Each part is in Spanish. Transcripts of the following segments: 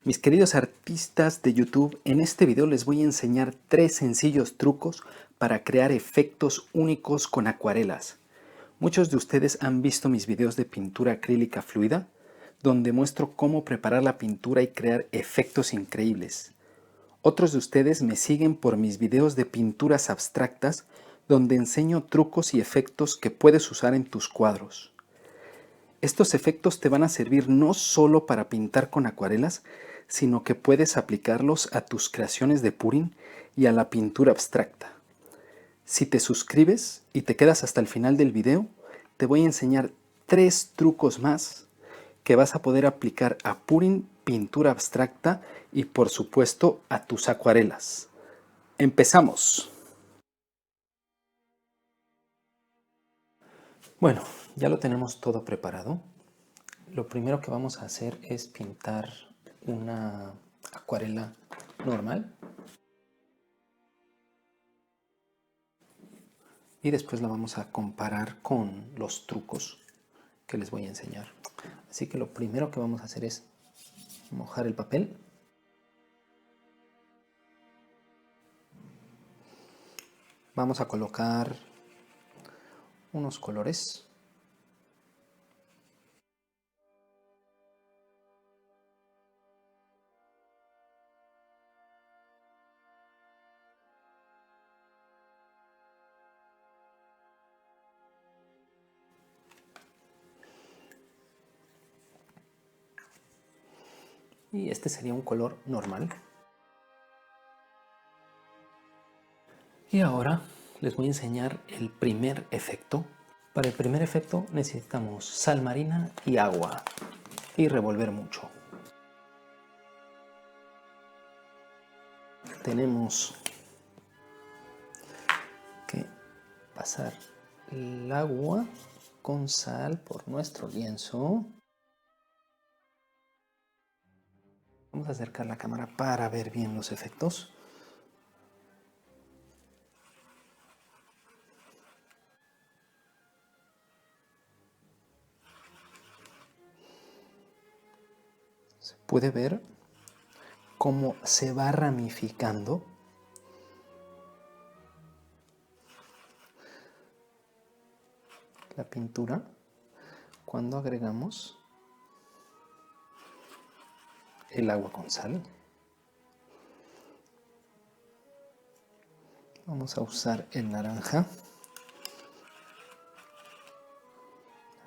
Mis queridos artistas de YouTube, en este video les voy a enseñar 3 sencillos trucos para crear efectos únicos con acuarelas. Muchos de ustedes han visto mis videos de pintura acrílica fluida, donde muestro cómo preparar la pintura y crear efectos increíbles. Otros de ustedes me siguen por mis videos de pinturas abstractas, donde enseño trucos y efectos que puedes usar en tus cuadros. Estos efectos te van a servir no solo para pintar con acuarelas, sino que puedes aplicarlos a tus creaciones de Purin y a la pintura abstracta. Si te suscribes y te quedas hasta el final del video, te voy a enseñar 3 trucos más que vas a poder aplicar a Purin, pintura abstracta y por supuesto a tus acuarelas. ¡Empezamos! Bueno, ya lo tenemos todo preparado. Lo primero que vamos a hacer es pintar una acuarela normal y después la vamos a comparar con los trucos que les voy a enseñar. Así que lo primero que vamos a hacer es mojar el papel. Vamos a colocar unos colores. Y este sería un color normal. Y ahora les voy a enseñar el primer efecto. Para el primer efecto necesitamos sal marina y agua y revolver mucho. Tenemos que pasar el agua con sal por nuestro lienzo. Vamos a acercar la cámara para ver bien los efectos. Se puede ver cómo se va ramificando la pintura cuando agregamos el agua con sal. Vamos a usar el naranja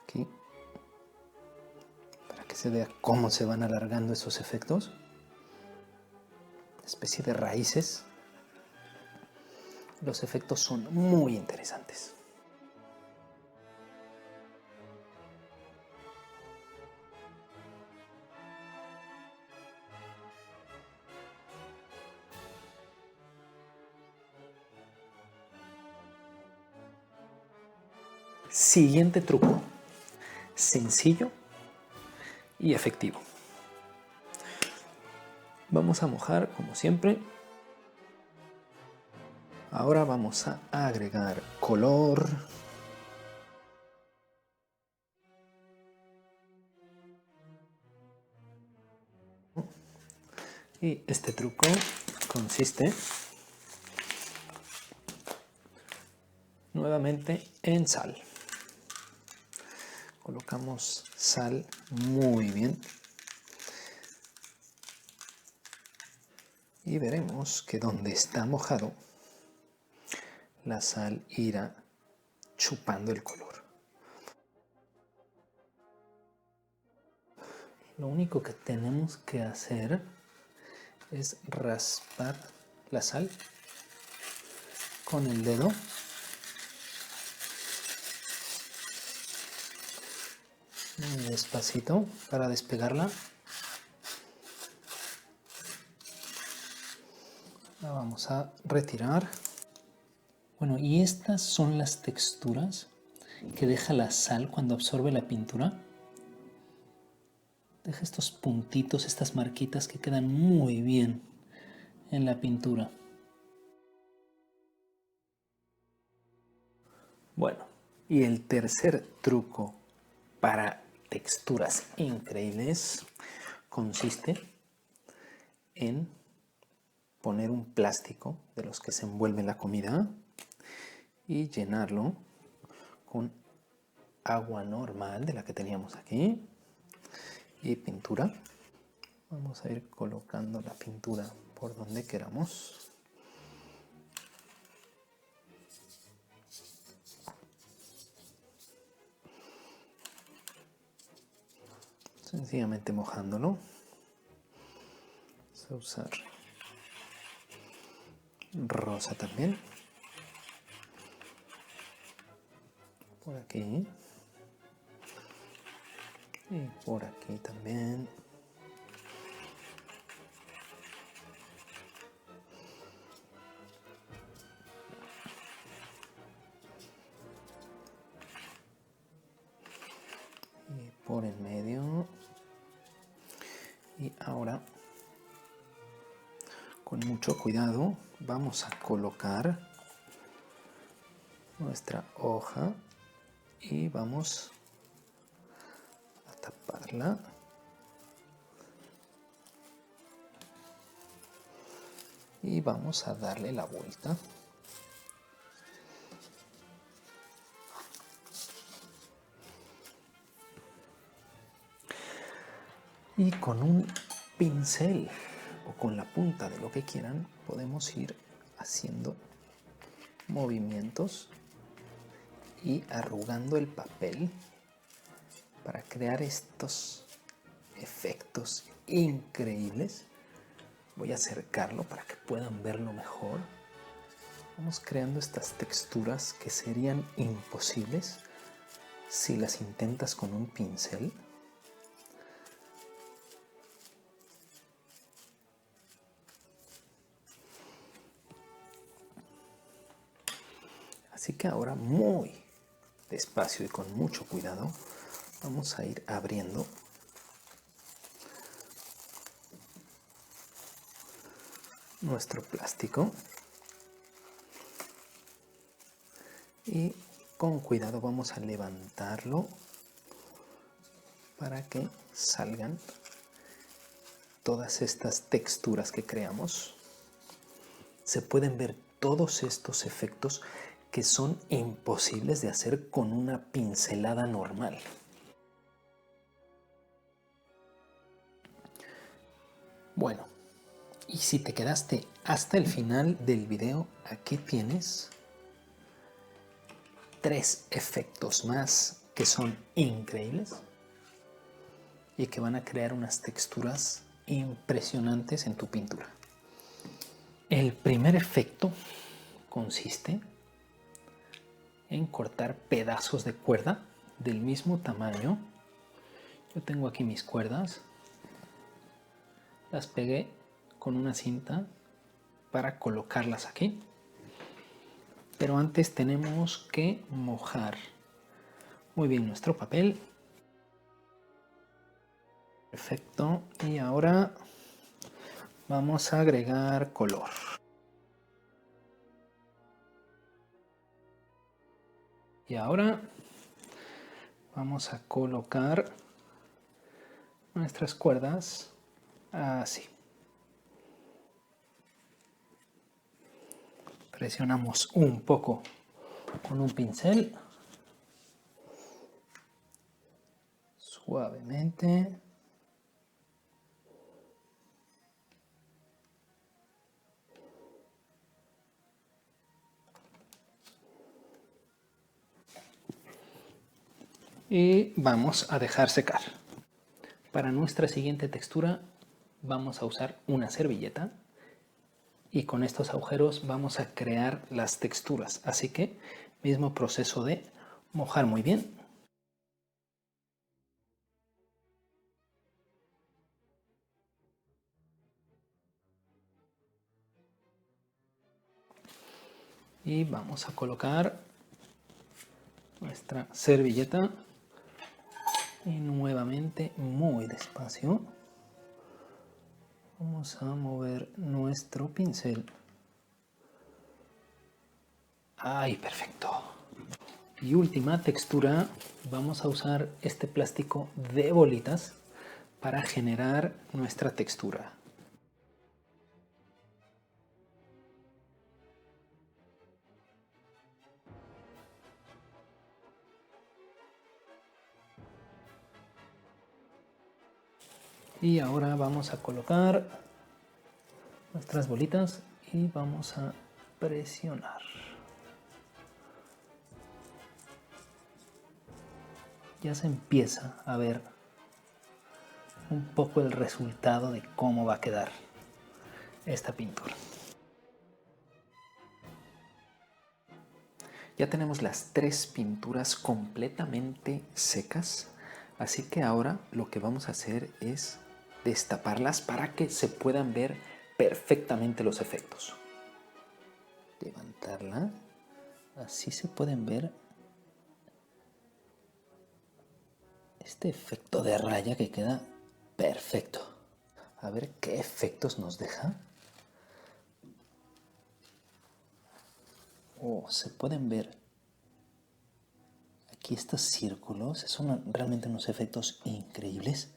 aquí para que se vea cómo se van alargando esos efectos, una especie de raíces. Los efectos son muy interesantes. Siguiente truco, sencillo y efectivo. Vamos a mojar como siempre. Ahora vamos a agregar color. Y este truco consiste nuevamente en sal. Colocamos sal muy bien. Y veremos que donde está mojado, la sal irá chupando el color. Lo único que tenemos que hacer es raspar la sal con el dedo. Despacito para despegarla. La vamos a retirar. Bueno, y estas son las texturas que deja la sal cuando absorbe la pintura. Deja estos puntitos, estas marquitas que quedan muy bien en la pintura. Bueno, y el tercer truco para texturas increíbles consiste en poner un plástico de los que se envuelve la comida y llenarlo con agua normal de la que teníamos aquí y pintura. Vamos a ir colocando la pintura por donde queramos. Sencillamente mojándolo. Vamos a usar rosa también. Por aquí. Y por aquí también. Y por el medio. Y ahora, con mucho cuidado, vamos a colocar nuestra hoja y vamos a taparla. Y vamos a darle la vuelta. Y con un pincel o con la punta de lo que quieran, podemos ir haciendo movimientos y arrugando el papel para crear estos efectos increíbles. Voy a acercarlo para que puedan verlo mejor. Vamos creando estas texturas que serían imposibles si las intentas con un pincel. Así que ahora muy despacio y con mucho cuidado vamos a ir abriendo nuestro plástico y con cuidado vamos a levantarlo para que salgan todas estas texturas que creamos. Se pueden ver todos estos efectos que son imposibles de hacer con una pincelada normal. Bueno, y si te quedaste hasta el final del video, aquí tienes 3 efectos más que son increíbles y que van a crear unas texturas impresionantes en tu pintura. El primer efecto consiste en cortar pedazos de cuerda del mismo tamaño. Yo tengo aquí mis cuerdas, las pegué con una cinta para colocarlas aquí, pero antes tenemos que mojar muy bien nuestro papel. Perfecto, y ahora vamos a agregar color. Y ahora vamos a colocar nuestras cuerdas así. Presionamos un poco con un pincel, suavemente. Y vamos a dejar secar. Para nuestra siguiente textura vamos a usar una servilleta y con estos agujeros vamos a crear las texturas. Así que mismo proceso de mojar muy bien. Y vamos a colocar nuestra servilleta y nuevamente muy despacio vamos a mover nuestro pincel. ¡Ay, perfecto! Y última textura, vamos a usar este plástico de bolitas para generar nuestra textura. Y ahora vamos a colocar nuestras bolitas y vamos a presionar. Ya se empieza a ver un poco el resultado de cómo va a quedar esta pintura. Ya tenemos las tres pinturas completamente secas, así que ahora lo que vamos a hacer es destaparlas para que se puedan ver perfectamente los efectos. Levantarla, así se pueden ver este efecto de raya que queda perfecto. A ver qué efectos nos deja. Oh, se pueden ver aquí estos círculos, son realmente unos efectos increíbles.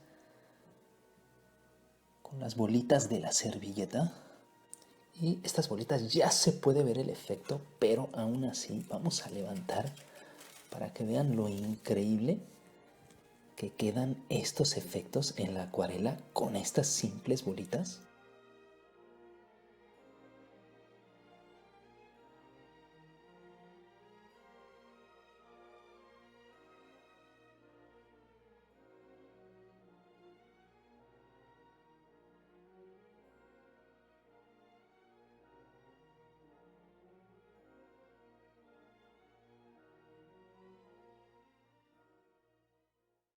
Con las bolitas de la servilleta. Y estas bolitas ya se puede ver el efecto, pero aún así vamos a levantar para que vean lo increíble que quedan estos efectos en la acuarela con estas simples bolitas.